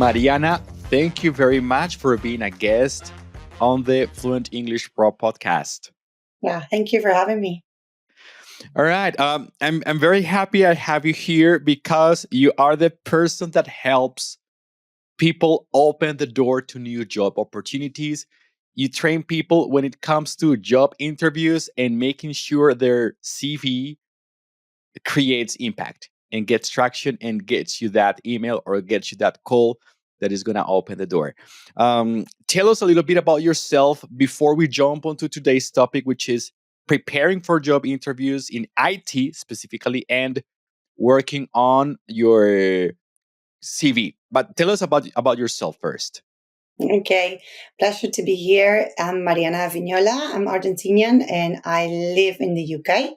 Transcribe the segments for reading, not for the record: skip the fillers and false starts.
Mariana, thank you very much for being a guest on the Fluent English Pro podcast. Yeah, thank you for having me. All right. I'm very happy I have you here because you are the person that helps people open the door to new job opportunities. You train people when it comes to job interviews and making sure their CV creates impact and gets traction and gets you that email or gets you that call that is going to open the door. Tell us a little bit about yourself before we jump onto today's topic, which is preparing for job interviews in IT specifically and working on your CV. But tell us about yourself first. Okay, pleasure to be here. I'm Mariana Vignola. I'm Argentinian and I live in the UK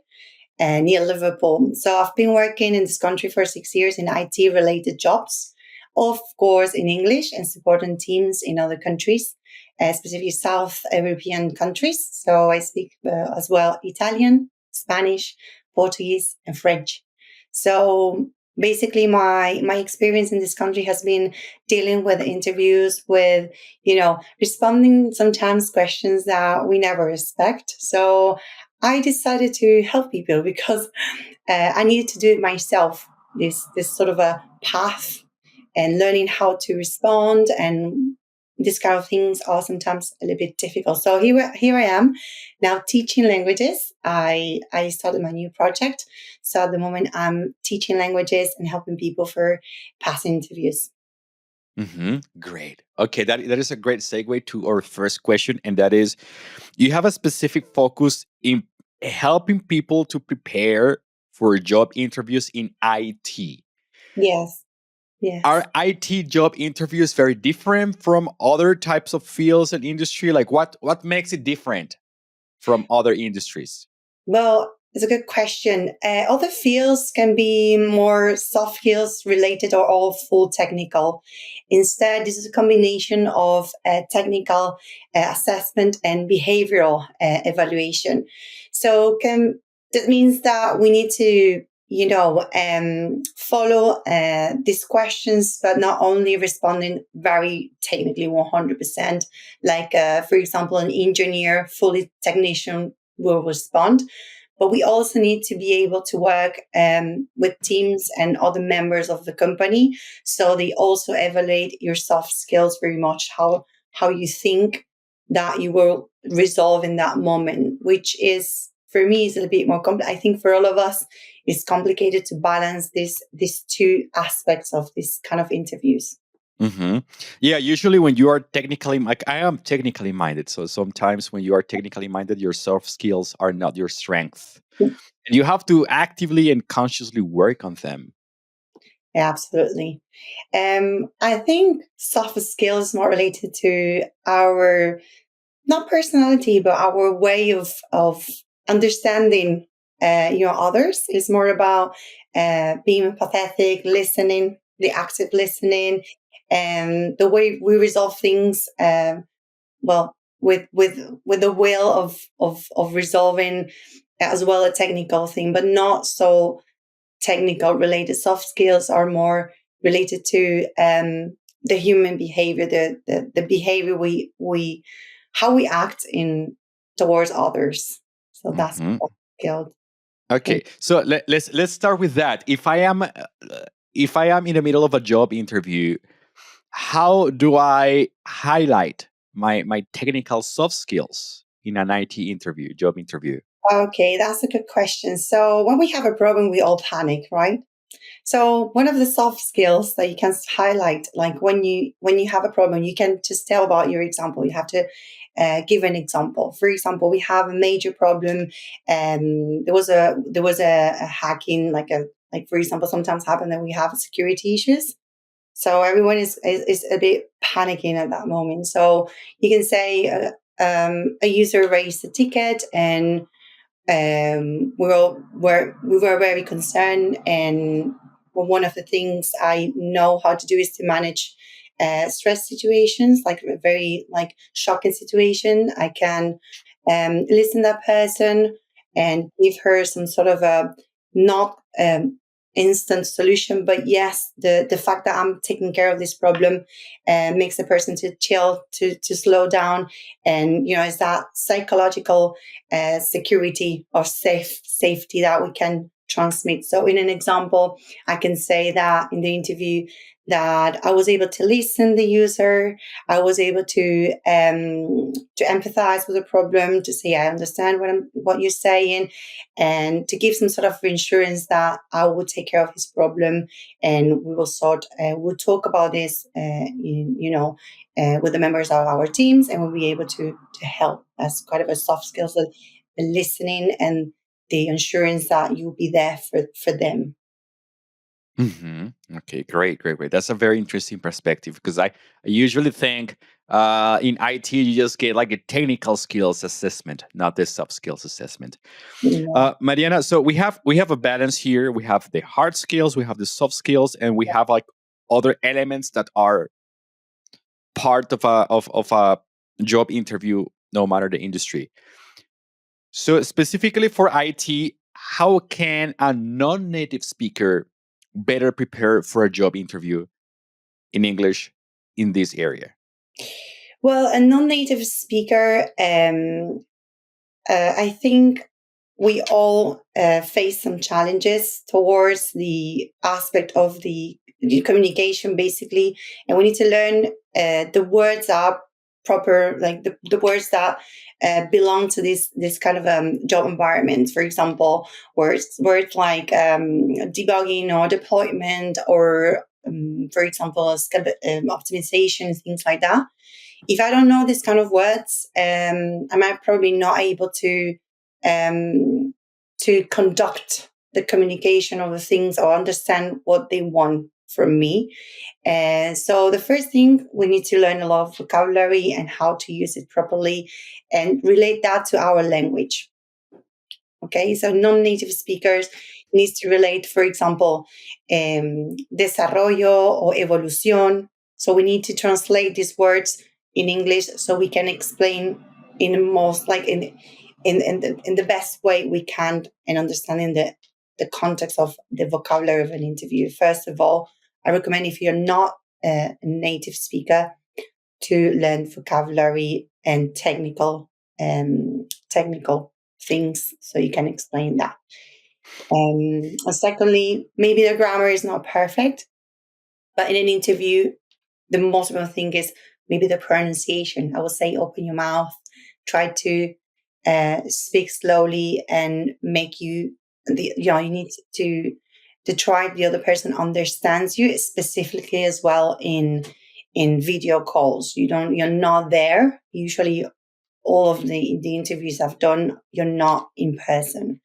near Liverpool. So I've been working in this country for 6 years in IT related jobs, of course, in English and supporting teams in other countries, specifically South European countries. So I speak as well Italian, Spanish, Portuguese, and French. So basically my experience in this country has been dealing with interviews with responding sometimes questions that we never expect. So I decided to help people because I needed to do it myself. This sort of a path and learning how to respond and this kind of things are sometimes a little bit difficult. So here I am now teaching languages. I started my new project. So at the moment I'm teaching languages and helping people for passing interviews. Great. Okay, that is a great segue to our first question, and that is, you have a specific focus in helping people to prepare for job interviews in IT. Yes. Are Yes. IT job interviews very different from other types of fields and industry? Like what makes it different from other industries? Well, it's a good question. Other fields can be more soft skills related or all full technical. Instead, this is a combination of technical assessment and behavioral evaluation. So that means that we need to, follow these questions, but not only responding very technically 100%, like, for example, an engineer, fully technician will respond. But we also need to be able to work with teams and other members of the company. So they also evaluate your soft skills very much, how you think that you will resolve in that moment, which is, for me, is a little bit more complex. I think for all of us, it's complicated to balance these two aspects of this kind of interviews. hmm Yeah, usually when you are technically, like I am technically minded, so sometimes when you are technically minded, your soft skills are not your strength, and you have to actively and consciously work on them. Yeah, absolutely. I think soft skills more related to our not personality, but our way of understanding, others. Is more about being empathetic, listening, the active listening, and the way we resolve things. Well, with the will of resolving as well a technical thing, but not so technical related. Soft skills are more related to the human behavior, the behavior we how we act in towards others. So that's hmm soft skill. Okay, so let's start with that. If I am in the middle of a job interview, how do I highlight my technical soft skills in an IT interview, job interview? Okay, that's a good question. So when we have a problem, we all panic, right? So one of the soft skills that you can highlight, like when you have a problem, you can just tell about your example. You have to give an example. For example, we have a major problem. There was a hacking, like for example, sometimes happen that we have security issues. So everyone is a bit panicking at that moment. So you can say a user raised a ticket and we were very concerned, and one of the things I know how to do is to manage stress situations, like a very like shocking situation. I can listen to that person and give her some sort of a not instant solution, but yes, the fact that I'm taking care of this problem makes the person to chill, to slow down, and it's that psychological security or safety that we can transmit. So in an example, I can say that in the interview that I was able to listen the user, I was able to empathize with the problem, to say I understand what you're saying, and to give some sort of reassurance that I will take care of his problem, and we will we'll talk about this, with the members of our teams, and we'll be able to help. As kind of a soft skills, the listening and the assurance that you'll be there for them. Hmm. Okay, great, great, great. That's a very interesting perspective because I usually think in IT you just get like a technical skills assessment, not the soft skills assessment. Yeah. Mariana, so we have a balance here. We have the hard skills, we have the soft skills, and we have like other elements that are part of a job interview, no matter the industry. So specifically for IT, how can a non-native speaker better prepare for a job interview in English in this area? Well, a non-native speaker, I think we all face some challenges towards the aspect of the communication, basically, and we need to learn the words are proper, like the words that belong to this kind of job environment. For example, words like debugging or deployment, or for example, optimization, things like that. If I don't know this kind of words, I might probably not able um, to conduct the communication of the things or understand what they want from me. So the first thing, we need to learn a lot of vocabulary and how to use it properly, and relate that to our language. Okay, so non-native speakers needs to relate, for example, desarrollo or evolución. So we need to translate these words in English so we can explain in the most, like in the best way we can, and understanding the context of the vocabulary of an interview. First of all, I recommend, if you're not a native speaker, to learn vocabulary and technical things so you can explain that. And secondly, maybe the grammar is not perfect, but in an interview, the most important thing is maybe the pronunciation. I would say open your mouth, try to speak slowly, and make you need to try the other person understands you, specifically as well in video calls. You're not there. Usually all of the interviews I've done, you're not in person.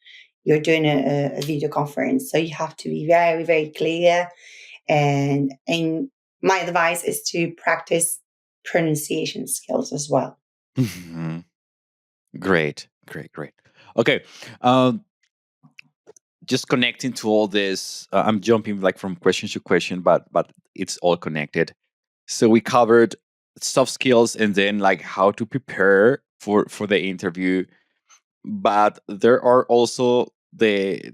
You're doing a video conference. So you have to be very, very clear. And my advice is to practice pronunciation skills as well. Mhm. Great, great, great. Okay, um, just connecting to all this, I'm jumping like from question to question, but it's all connected. So we covered soft skills and then like how to prepare for the interview, but there are also the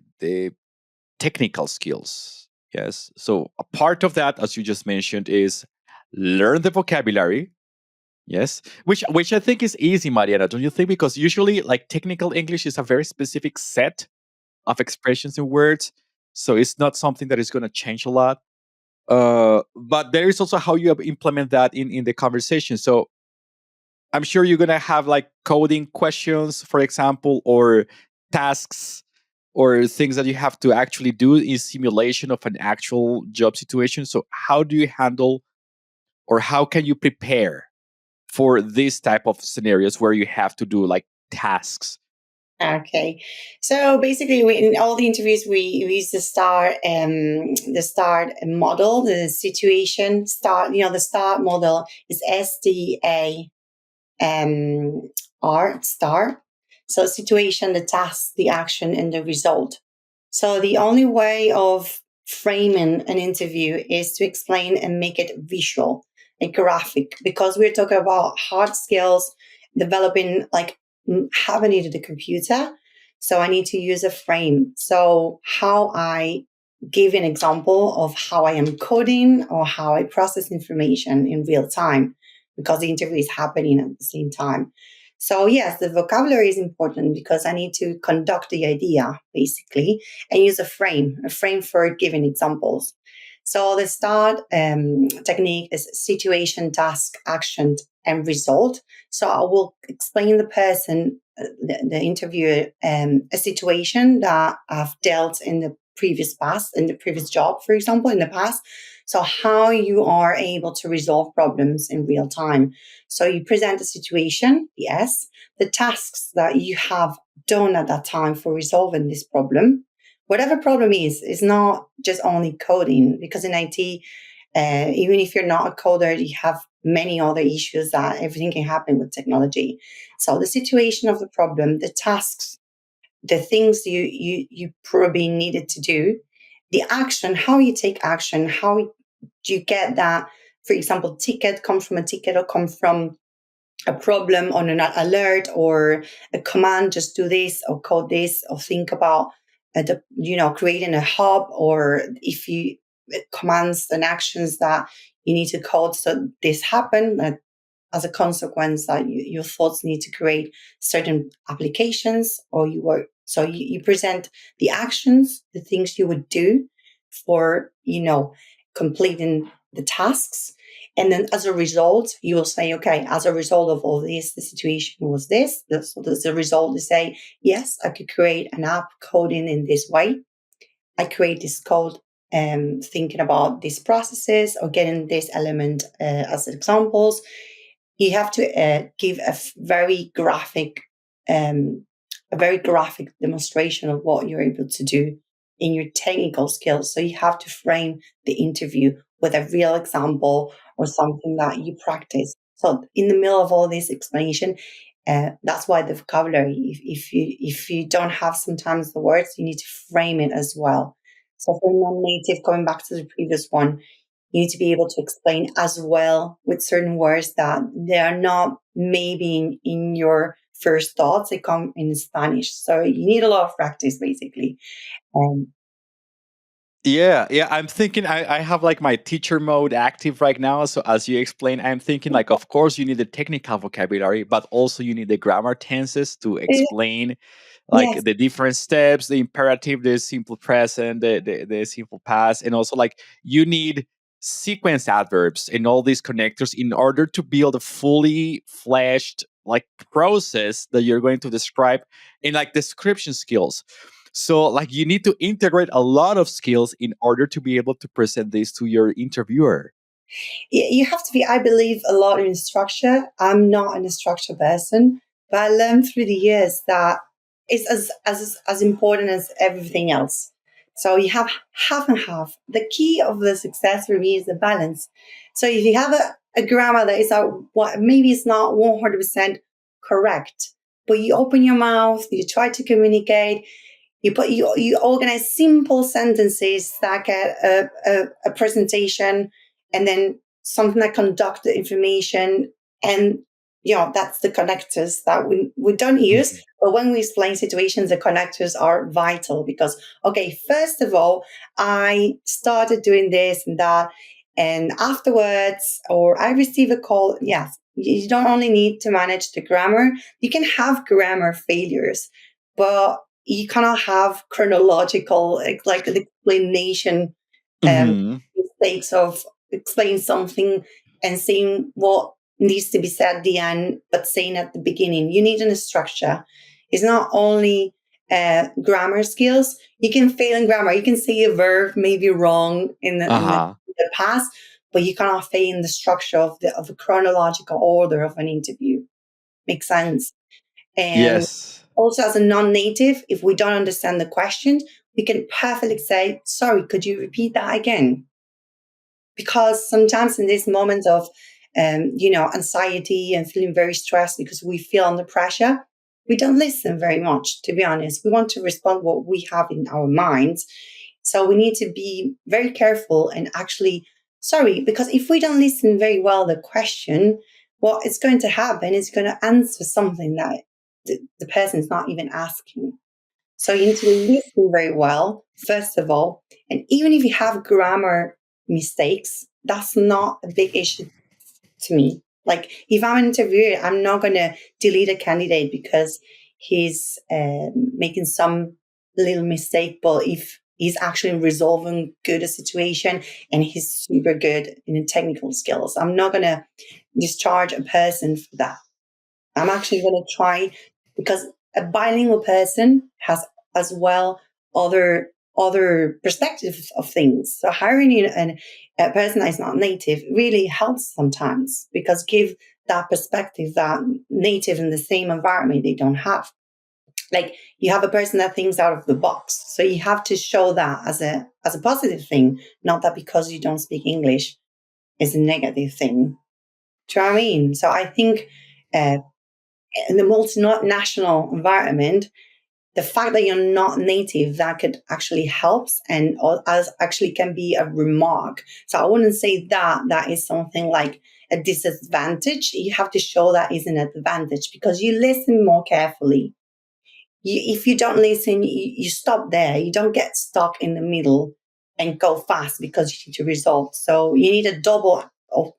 technical skills. Yes. So a part of that, as you just mentioned, is learn the vocabulary. Yes, which I think is easy, Mariana. Don't you think? Because usually, like technical English is a very specific set of expressions and words, so it's not something that is going to change a lot. But there is also how you implement that in the conversation. So I'm sure you're going to have like coding questions, for example, or tasks or things that you have to actually do in simulation of an actual job situation. So how do you handle, or how can you prepare for this type of scenarios where you have to do like tasks? Okay, so basically, in all the interviews, we use the start model, the situation start. The start model is STAR. So situation, the task, the action, and the result. So the only way of framing an interview is to explain and make it visual, like graphic, because we're talking about hard skills, developing, like haven't needed a computer. So I need to use a frame. So how I give an example of how I am coding or how I process information in real time because the interview is happening at the same time. So, yes, the vocabulary is important because I need to conduct the idea basically and use a frame for giving examples. So, the START technique is situation, task, action, and result. So, I will explain the person, the interviewer, a situation that I've dealt in the previous past, in the previous job, for example, in the past. So, how you are able to resolve problems in real time. So, you present the situation, yes, the tasks that you have done at that time for resolving this problem. Whatever problem is not just only coding, because in IT, even if you're not a coder, you have many other issues that everything can happen with technology. So, the situation of the problem, the tasks, the things you probably needed to do, the action, how you take action, how do you get that, for example, ticket comes from a ticket or come from a problem on an alert or a command, just do this or code this or think about creating a hub, or if you commands and actions that you need to code so this happen, as a consequence that your thoughts need to create certain applications, or you work, so you present the actions, the things you would do for completing the tasks, and then as a result you will say, okay, as a result of all this, the situation was this. So there's a result to say, yes, I could create an app coding in this way. I create this code thinking about these processes or getting this element as examples. You have to give um, a very graphic demonstration of what you're able to do in your technical skills. So you have to frame the interview with a real example or something that you practice. So in the middle of all this explanation, that's why the vocabulary. If you don't have sometimes the words, you need to frame it as well. So for non-native, going back to the previous one, you need to be able to explain as well with certain words that they are not maybe in your first thoughts. They come in Spanish. So you need a lot of practice, basically. Um, Yeah, yeah. I'm thinking I have like my teacher mode active right now. So as you explain, I'm thinking like, of course, you need the technical vocabulary, but also you need the grammar tenses to explain like yes, the different steps, the imperative, the simple present, the simple past, and also like you need sequence adverbs and all these connectors in order to build a fully fleshed like process that you're going to describe in like description skills. So, like, you need to integrate a lot of skills in order to be able to present this to your interviewer. you have to be, I believe, a lot in structure. I'm not an structure person, but I learned through the years that it's as important as everything else. So you have half and half. The key of the success for me is the balance. So if you have a grammar that is what maybe it's not 100% correct, but you open your mouth, you try to communicate, you organize simple sentences that get a presentation, and then something that conduct the information, and that's the connectors that we don't use, Mhm. but when we explain situations, the connectors are vital because, okay, first of all, I started doing this and that, and afterwards, or I receive a call. Yes, you don't only need to manage the grammar. You can have grammar failures, but you cannot have chronological, like an explanation, um, Mhm. mistakes of explaining something and saying what needs to be said at the end, but saying at the beginning. You need a structure. It's not only grammar skills. You can fail in grammar. You can say a verb maybe wrong Uh-huh. in the past, but you cannot fail in the structure of the chronological order of an interview. Makes sense. And Yes. also, as a non native, if we don't understand the question, we can perfectly say, sorry, could you repeat that again? Because sometimes in these moments of, anxiety and feeling very stressed because we feel under pressure, we don't listen very much, to be honest. We want to respond what we have in our minds. So we need to be very careful and actually, sorry, because if we don't listen very well the question, what is going to happen is going to answer something that the person is not even asking. So you need to listen very well, first of all. And even if you have grammar mistakes, that's not a big issue to me. Like if I'm an interviewer, I'm not going to delete a candidate because he's making some little mistake. But if he's actually resolving good a situation and he's super good in the technical skills, I'm not going to discharge a person for that. I'm actually going to try because a bilingual person has as well other perspectives of things. So hiring a person that is not native really helps sometimes because give that perspective that native in the same environment they don't have. Like you have a person that thinks out of the box. So you have to show that as a positive thing, not that because you don't speak English is a negative thing. Do you know what I mean? So I think uh, in the multinational environment, the fact that you're not native, that could actually helps and as actually can be a remark. So I wouldn't say that that is something like a disadvantage. You have to show that is an advantage because you listen more carefully. If you don't listen, you stop there. You don't get stuck in the middle and go fast because you need to resolve. So you need a double or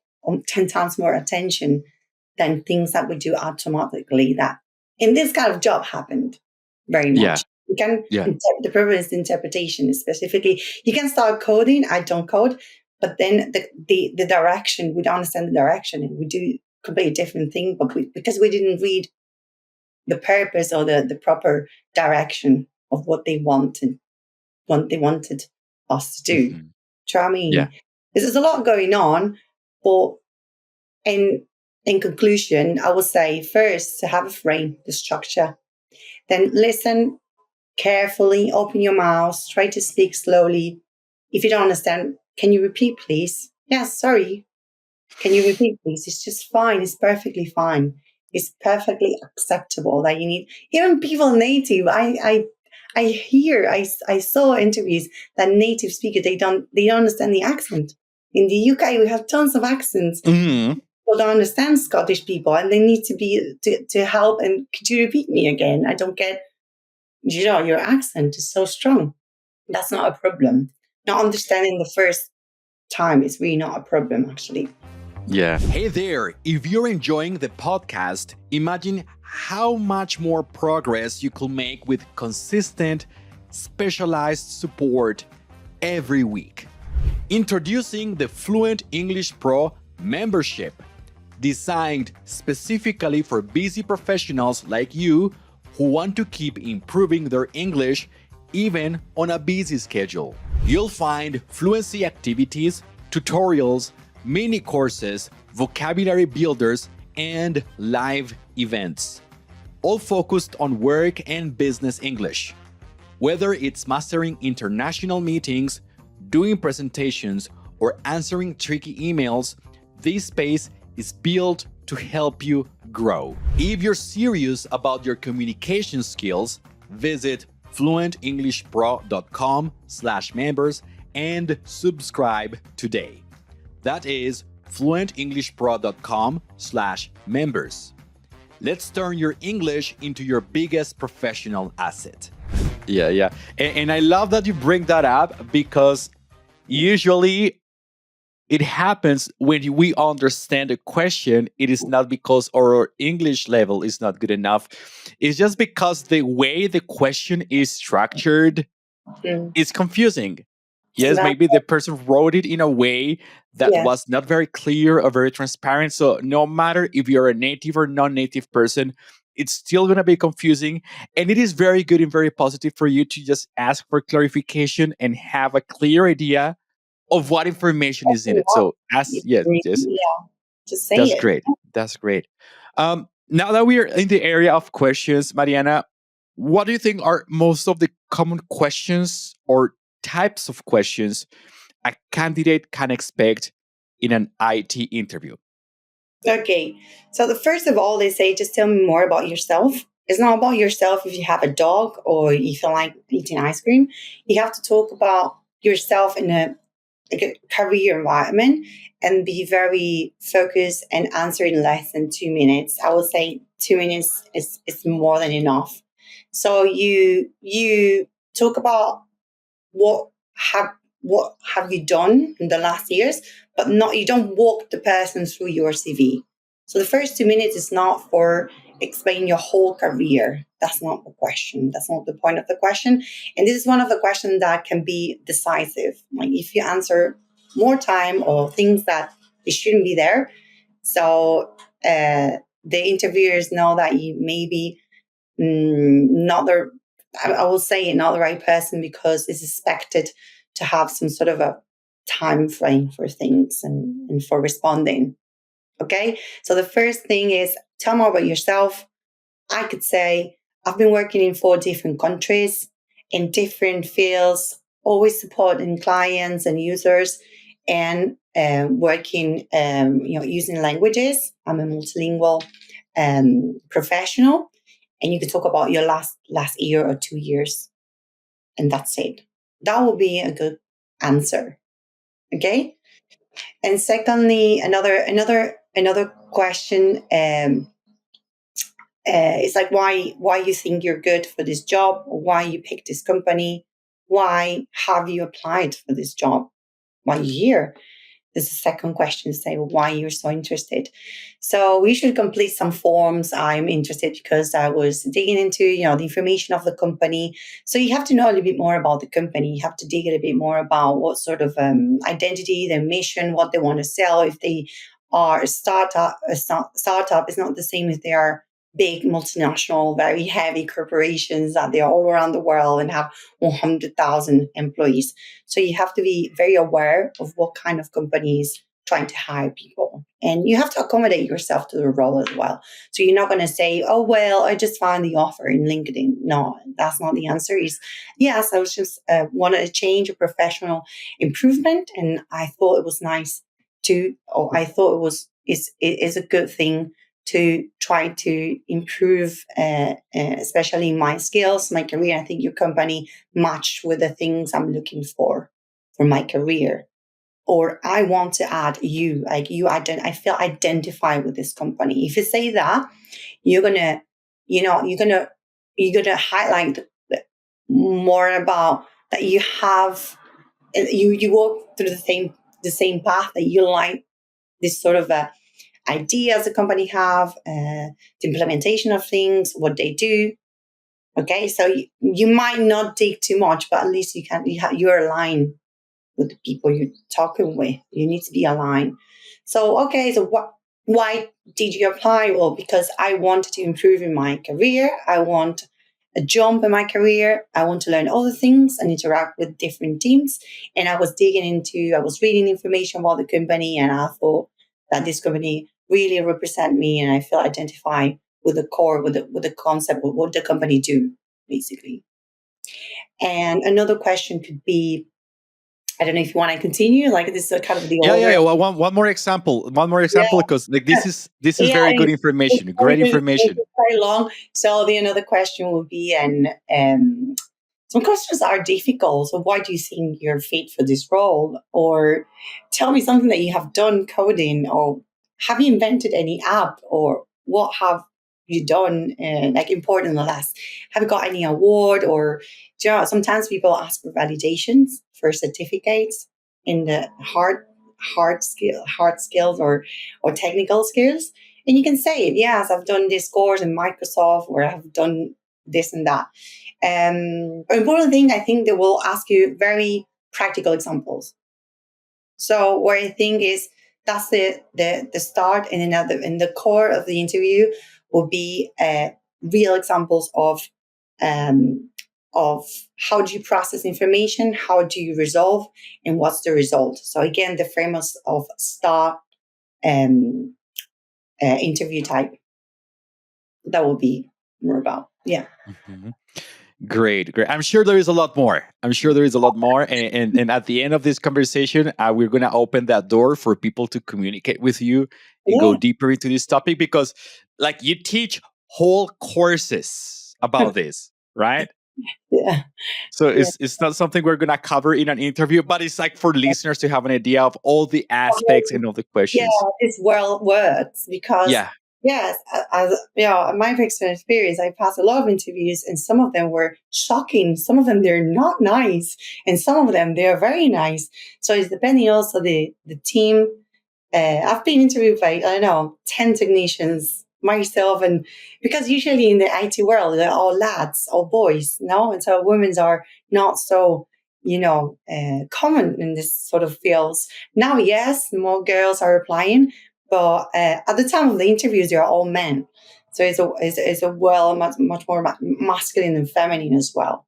10 times more attention than things that we do automatically that in this kind of job happened very Yeah, much. You can, yeah. the problem is the interpretation specifically. You can start coding. I don't code, but then the direction, we don't understand the direction and we do completely different thing, but because we didn't read the purpose or the proper direction of what they wanted us to do. Hmm. Do you know what I Yeah. mean? There's a lot going on, but in in conclusion, I would say first to have a frame, the structure. Then listen carefully, open your mouth, try to speak slowly. If you don't understand, can you repeat, please? Yes, sorry. Can you repeat, please? It's just fine. It's perfectly fine. It's perfectly acceptable that you need, even people native. I hear, I saw interviews that native speakers, they don't understand the accent. In the UK, we have tons of accents. Hmm. People don't understand Scottish people and they need to be, to help. And could you repeat me again? I don't get, your accent is so strong. That's not a problem. Not understanding the first time is really not a problem, actually. Yeah. Hey there. If you're enjoying the podcast, imagine how much more progress you could make with consistent, specialized support every week. Introducing the Fluent English Pro membership, designed specifically for busy professionals like you who want to keep improving their English even on a busy schedule. You'll find fluency activities, tutorials, mini courses, vocabulary builders, and live events, all focused on work and business English. Whether it's mastering international meetings, doing presentations, or answering tricky emails, this space is built to help you grow. If you're serious about your communication skills, visit fluentenglishpro.com/members and subscribe today. That is fluentenglishpro.com/members. Let's turn your English into your biggest professional asset. Yeah, yeah. And I love that you bring that up because usually it happens when we understand a question. It is not because our English level is not good enough. It's just because the way the question is structured Mm. is confusing. Yes, That, maybe the person wrote it in a way that yeah. was not very clear or very transparent. So, no matter if you're a native or non native person, it's still going to be confusing. And it is very good and very positive for you to just ask for clarification and have a clear idea of what information is in it. So, Yeah, yes, yes, just say that's it. great. That's great. Now that we are in the area of questions, Mariana, what do you think are most of the common questions or types of questions a candidate can expect in an IT interview? Okay. So the first of all, they say just tell me more about yourself. It's not about yourself if you have a dog or you feel like eating ice cream. You have to talk about yourself in a like a career environment and be very focused and answer in less than 2 minutes. I would say 2 minutes is more than enough So you talk about what have what have you done in the last years, but not you don't walk the person through your CV. So the first 2 minutes is not for explain your whole career. That's not the question. That's not the point of the question. And this is one of the questions that can be decisive. Like if you answer more time or things that it shouldn't be there, so the interviewers know that you maybe not the I will say not the right person because it's expected to have some sort of a time frame for things and for responding. Okay, so the first thing is tell more about yourself. I could say I've been working in 4 different countries in different fields, always supporting clients and users, and working, using languages. I'm a multilingual professional, and you could talk about your last year or 2 years, and that's it. That would be a good answer. Okay. And secondly, another question. It's like why you think you're good for this job, or why you picked this company, why have you applied for this job, why you're here. There's a second question to say why you're so interested. So we should complete some forms. I'm interested because I was digging into the information of the company. So you have to know a little bit more about the company. You have to dig a little bit more about what sort of identity, their mission, what they want to sell. If they are a startup is not the same if they are big multinational, very heavy corporations that they're all around the world and have 100,000 employees. So you have to be very aware of what kind of companies trying to hire people. And you have to accommodate yourself to the role as well. So you're not going to say, oh, well, I just found the offer in LinkedIn. No, that's not the answer. Is yes, I was just wanted a change, a professional improvement. And I thought it was nice or I thought it is a good thing to try to improve, especially my skills, my career. I think your company matched with the things I'm looking for my career. Or I want to add you, like I feel identified with this company. If you say that, you're gonna, you're gonna highlight more about that you have, you walk through the same path that you like this sort of ideas the company have, the implementation of things, what they do. Okay, so you might not dig too much, but at least you're aligned with the people you're talking with. You need to be aligned. So, okay, so why did you apply? Well, because I wanted to improve in my career. I want a jump in my career. I want to learn other things and interact with different teams. And I was reading information about the company, and I thought that this company really represent me, and I feel identified with the core, with the concept of what the company do, basically. And another question could be, I don't know if you want to continue. Like this is kind of the Yeah. order. Well, one more example, Yeah, because like this is yeah. very good It's information, going great to make information. it very long. So the another question would be, and some questions are difficult. So why do you think you're fit for this role? Or tell me something that you have done coding, or have you invented any app, or what have you done like important in the last? Have you got any award, or sometimes people ask for validations for certificates in the hard skills or technical skills, and you can say, yes, I've done this course in Microsoft, or I've done this and that. Important thing, I think they will ask you very practical examples. So what I think is that's the start, and another in the core of the interview will be real examples um, of how do you process information, how do you resolve, and what's the result. So again, the frameworks of STAR um, interview type, that will be more about. Yeah. Mhm. Great. I'm sure there is a lot more. I'm sure there is a lot more. And at the end of this conversation, we're going to open that door for people to communicate with you and go Yeah. deeper into this topic, because, like, you teach whole courses about this, right? Yeah. So Yeah. it's not something we're going to cover in an interview, but it's like for listeners to have an idea of all the aspects and all the Yeah, questions. this world works because Yeah. Yes, as my personal experience, I passed a lot of interviews, and some of them were shocking. Some of them they're not nice, and some of them they are very nice. So it's depending also the team. I've been interviewed by, I don't know, 10 technicians myself. And because usually in the IT world, they're all lads or boys, no? And so women's are not so, common in this sort of fields. Now, yes, more girls are applying, but at the time of the interviews, they're all men. So it's a well, much more masculine and feminine as well.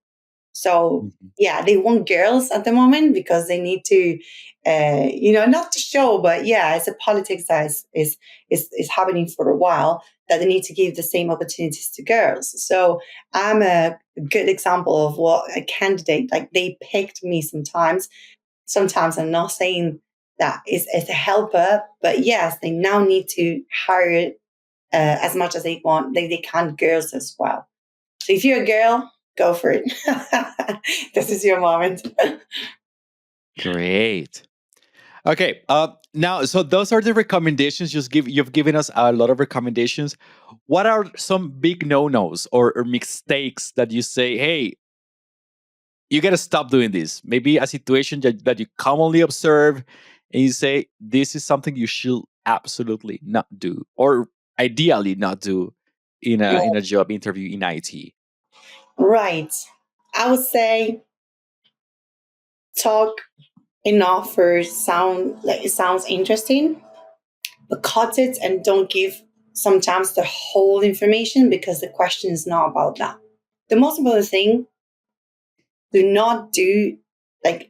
So Mhm. yeah, they want girls at the moment because they need to, not to show, but yeah, it's a politics that is happening for a while that they need to give the same opportunities to girls. So I'm a good example of what a candidate like they picked me sometimes. Sometimes I'm not saying that is a helper, but yes, they now need to hire as much as they want. They can girls as well. So if you're a girl, go for it. This is your moment. Great. Okay. Now, so those are the recommendations. You've given us a lot of recommendations. What are some big no-nos or mistakes that you say, hey, you got to stop doing this? Maybe a situation that you commonly observe, and you say this is something you should absolutely not do, or ideally not do in a job interview in IT. Right. I would say talk enough for sound like it sounds interesting, but cut it and don't give sometimes the whole information because the question is not about that. The most important thing do not do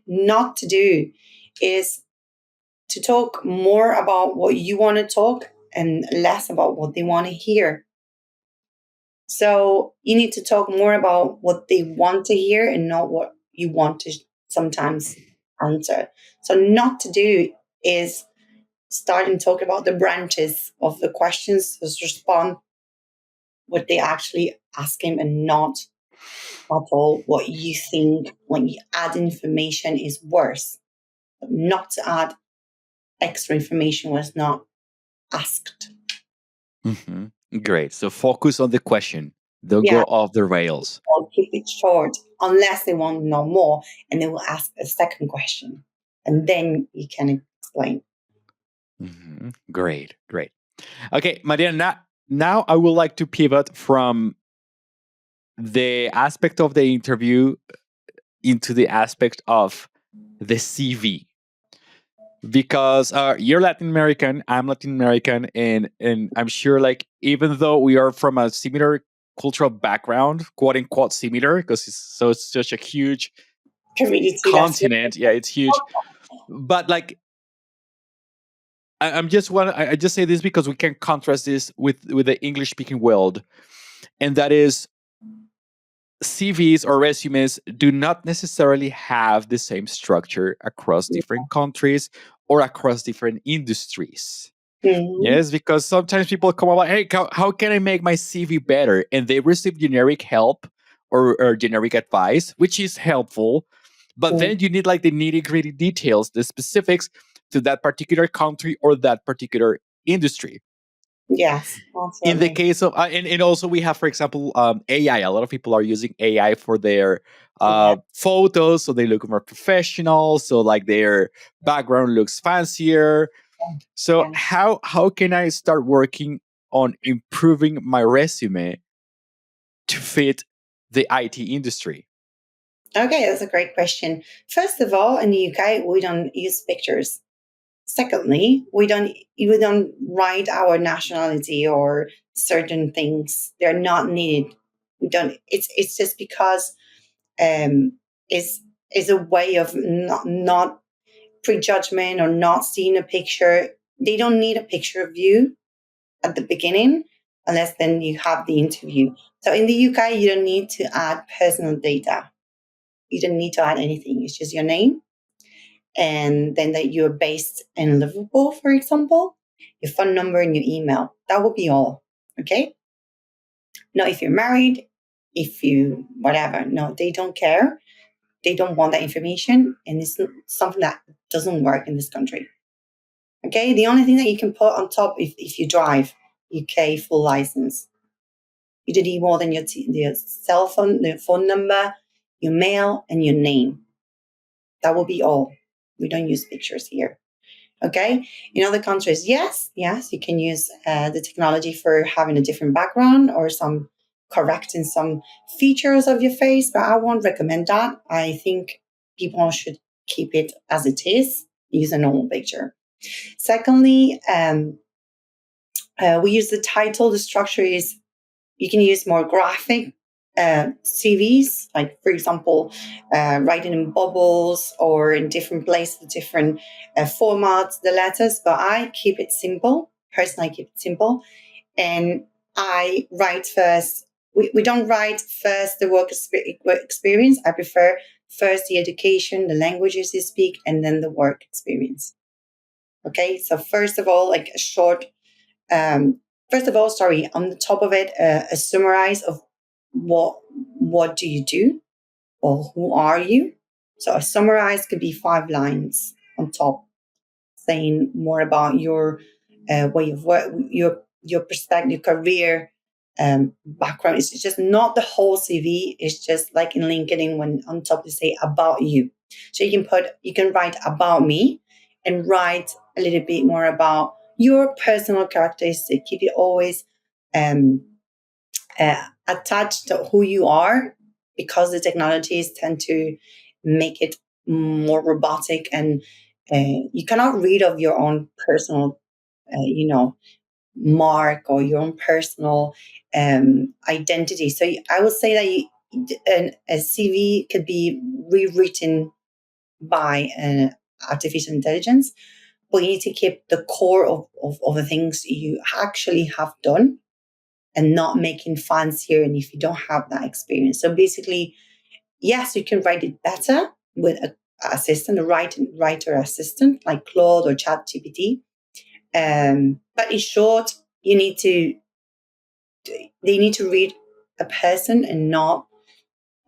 not to do is to talk more about what you want to talk and less about what they want to hear. So you need to talk more about what they want to hear and not what you want to sometimes answer. So not to do is start and talk about the branches of the questions, just respond what they actually ask him and not at all what you think when you add information is worse. Not to add extra information was not asked. Hmm. Great. So focus on the question. Don't Yeah, go off the rails. or keep it short unless they want to know more and they will ask a second question. And then you can explain. Great. Great. Okay, Mariana. Now I would like to pivot from the aspect of the interview into the aspect of the CV, because you're Latin American, I'm Latin American, and I'm sure, like, even though we are from a similar cultural background, quote unquote similar, because it's such a huge Community, that's continent. Yeah, it's huge. But like, I just say this because we can contrast this with the English speaking world, and that is CVs or resumes do not necessarily have the same structure across different countries or across different industries. mm-hmm. Yes, because sometimes people come up like, hey, how can I make my CV better? And they receive generic help or generic advice, which is helpful. But then you need like the nitty gritty details, the specifics to that particular country or that particular industry. Yes, In the absolutely. case of, and also we have, for example, AI. A lot of people are using AI for their Yeah, photos, so they look more professional. So like their background looks fancier. So yeah. how can I start working on improving my resume to fit the IT industry? Okay, that's a great question. First of all, in the UK, we don't use pictures. Secondly, we don't write our nationality or certain things. They're not needed. We don't. It's just because um, is a way of not prejudgment or not seeing a picture. They don't need a picture of you at the beginning unless then you have the interview. So in the UK, you don't need to add personal data. You don't need to add anything. It's just your name and then that you're based in Liverpool, for example, your phone number and your email. That would be all. Okay. Now, if you're married, if you whatever, no, they don't care. They don't want that information, and it's something that doesn't work in this country. Okay. The only thing that you can put on top if you drive. UK full license. You don't need more than your cell phone, the phone number, your mail, and your name. That will be all. We don't use pictures here. Okay. In other countries, yes, you can use the technology for having a different background or some correcting some features of your face, but I won't recommend that. I think people should keep it as it is, use a normal picture. Secondly, we use the title. The structure is you can use more graphic CVs, like for example, writing in bubbles or in different places, different formats, the letters. But I keep it simple. Personally, I keep it simple, and I write first. We don't write first the work experience. I prefer first the education, the languages you speak, and then the work experience. Okay, so first of all, like a short um, first of all, sorry, on the top of it, a summarize of what what do you do or who are you. So a summarize could be 5 lines on top, saying more about your way of work, your perspective, your career background. It's just not the whole CV. It's just like in LinkedIn when on top they say about you. So you can write about me and write a little bit more about your personal characteristic. Keep it always um, attached to who you are because the technologies tend to make it more robotic and you cannot read of your own personal mark or your own personal identity. So I would say that a CV could be rewritten by artificial intelligence, but you need to keep the core of the things you actually have done and not making fancier and if you don't have that experience. So basically, yes, you can write it better with a assistant, a writer assistant like Claude or ChatGPT. But in short, they need to read a person and not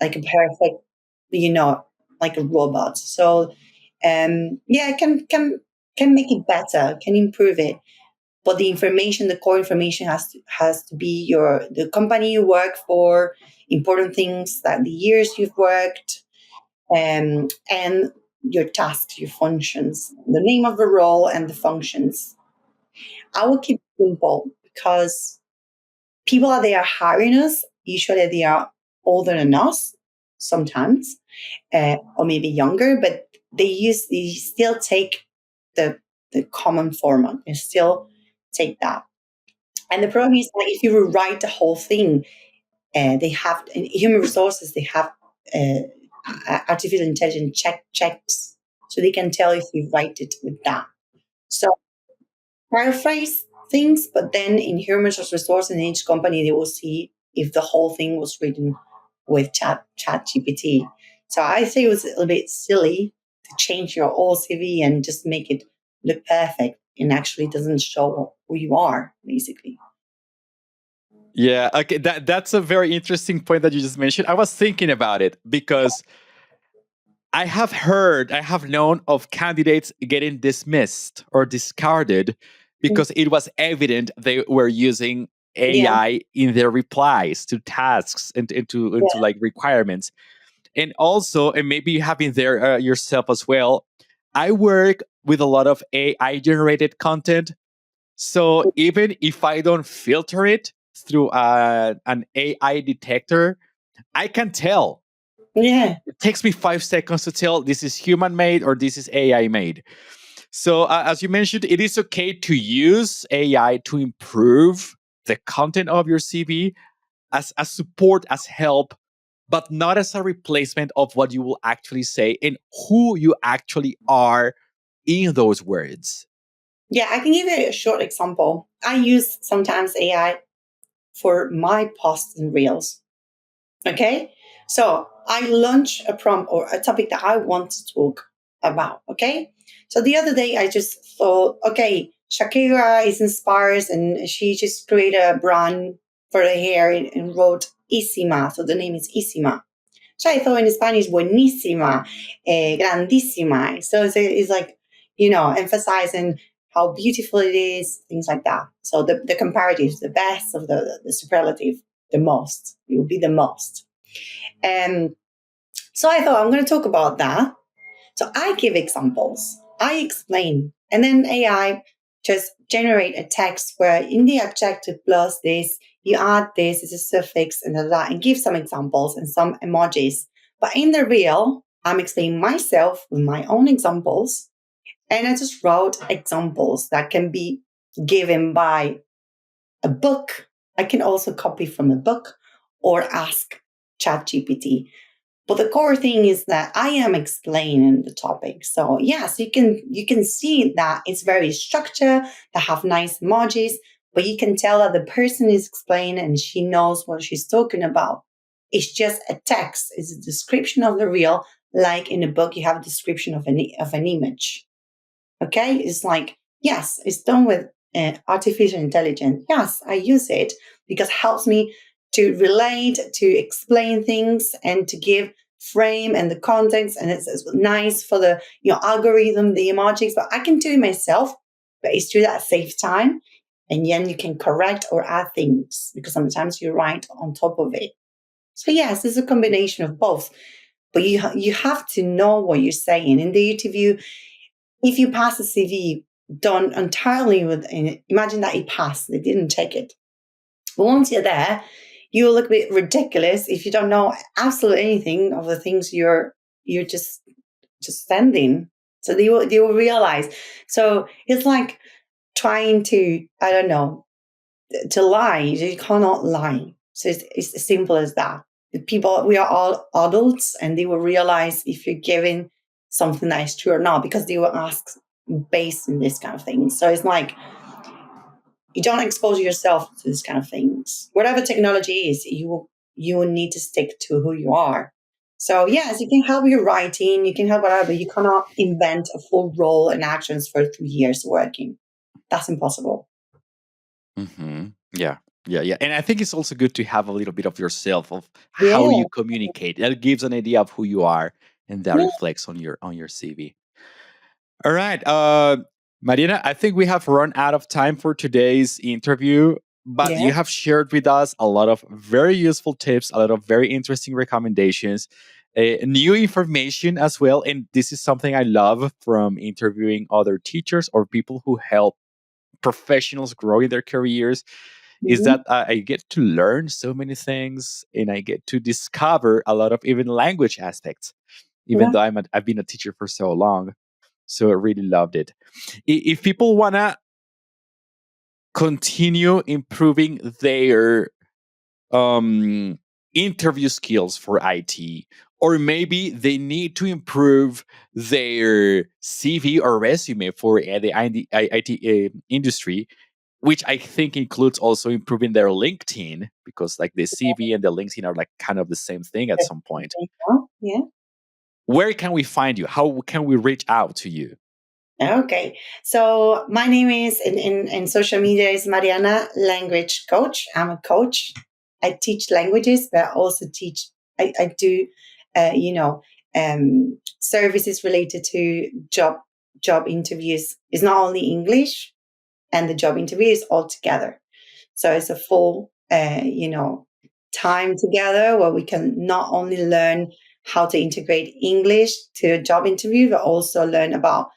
like a perfect, you know, like a robot. So yeah, can make it better, can improve it. But the information, the core information has to be the company you work for, important things that the years you've worked, and your tasks, your functions, the name of the role and the functions. I will keep it simple because people that they are hiring us, usually they are older than us sometimes, or maybe younger, but they still take the the common format. They still take that. And the problem is like if you rewrite the whole thing, they have in human resources, they have artificial intelligence checks, so they can tell if you write it with that. So paraphrase things, but then in human resource in each company, they will see if the whole thing was written with chat GPT. So I think it was a little bit silly to change your whole CV and just make it look perfect and actually doesn't show who you are, basically. Yeah, okay, that's a very interesting point that you just mentioned. I was thinking about it because I have known of candidates getting dismissed or discarded because it was evident they were using Yeah, AI in their replies to tasks and into yeah, like requirements. And also, and maybe you have been there yourself as well. I work with a lot of AI generated content. So even if I don't filter it through an AI detector, I can tell. yeah. It takes me 5 seconds to tell this is human made or this is AI made. So, as you mentioned, it is okay to use AI to improve the content of your CV as support, as help, but not as a replacement of what you will actually say and who you actually are in those words. Yeah, I can give you a short example. I use sometimes AI for my posts and reels. Okay. So I launch a prompt or a topic that I want to talk about. Okay. So the other day I just thought, okay, Shakira is inspired and she just created a brand for her hair and wrote Isima. So the name is Isima. So I thought in Spanish, buenísima, grandísima. So it's like, emphasizing how beautiful it is, things like that. So the comparatives, the best of the superlative, the most. It would be the most. And so I thought I'm going to talk about that. So I give examples, I explain, and then AI just generate a text where in the adjective plus this, you add this as a suffix and that, and give some examples and some emojis. But in the real, I'm explaining myself with my own examples, and I just wrote examples that can be given by a book. I can also copy from a book or ask ChatGPT. But the core thing is that I am explaining the topic. So yes, you can see that it's very structured, they have nice emojis, but you can tell that the person is explaining and she knows what she's talking about. It's just a text, it's a description of the real, like in a book you have a description of an image. Okay, it's like, yes, it's done with artificial intelligence. Yes, I use it because it helps me to relate, to explain things, and to give frame and the context. And it's nice for the algorithm, the emojis. But I can do it myself. But it's true that saves time, and then you can correct or add things because sometimes you write on top of it. So yes, it's a combination of both. But you have to know what you're saying in the interview. If you pass a CV done entirely with, imagine that you passed, they didn't check it. But once you're there, you look a bit ridiculous if you don't know absolutely anything of the things you're just standing. So they will realize. So it's like trying to, I don't know, to lie. You cannot lie. So it's as simple as that. The people, we are all adults, and they will realize if you're giving something that is true or not, because they will ask based on this kind of thing. So it's like you don't expose yourself to this kind of things. Whatever technology is, you will need to stick to who you are. So yes, you can help your writing, you can help whatever, but you cannot invent a full role and actions for 3 years working. That's impossible. Hmm. Yeah. Yeah, yeah. And I think it's also good to have a little bit of yourself, of how Yeah. you communicate. That gives an idea of who you are, and that Yeah. reflects on your CV. All right. Marina, I think we have run out of time for today's interview, but you Yeah. have shared with us a lot of very useful tips, a lot of very interesting recommendations, new information as well. And this is something I love from interviewing other teachers or people who help professionals grow in their careers, is Mhm. that I get to learn so many things, and I get to discover a lot of even language aspects, even Yeah. though I've been a teacher for so long. So I really loved it. If people want to continue improving their um, interview skills for IT, or maybe they need to improve their CV or resume for the IT industry, which I think includes also improving their LinkedIn, because like the CV and the LinkedIn are like kind of the same thing at some point. Yeah. Where can we find you? How can we reach out to you? Okay. So my name is in social media is Mariana Language Coach. I'm a coach. I teach languages, but I also teach. I do, you know, services related to job interviews. It's not only English, and the job interview is all together. So it's a full, time together where we can not only learn how to integrate English to a job interview, but also learn about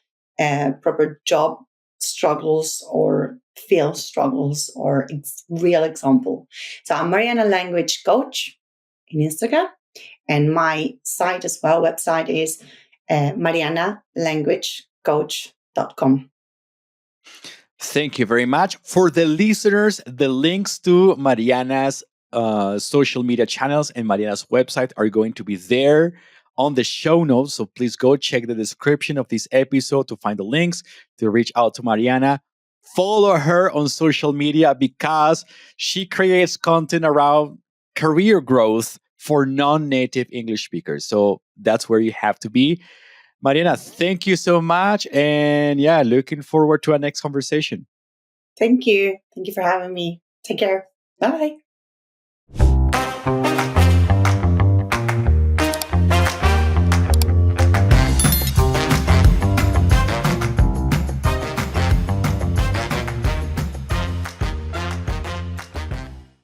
proper job struggles or field struggles or real example. So I'm Mariana Language Coach in Instagram, and my site as well, website is marianalanguagecoach.com. Thank you very much. For the listeners, the links to Mariana's social media channels and Mariana's website are going to be there on the show notes. So please go check the description of this episode to find the links to reach out to Mariana. Follow her on social media because she creates content around career growth for non native English speakers. So that's where you have to be. Mariana, thank you so much. And yeah, looking forward to our next conversation. Thank you. Thank you for having me. Take care. Bye.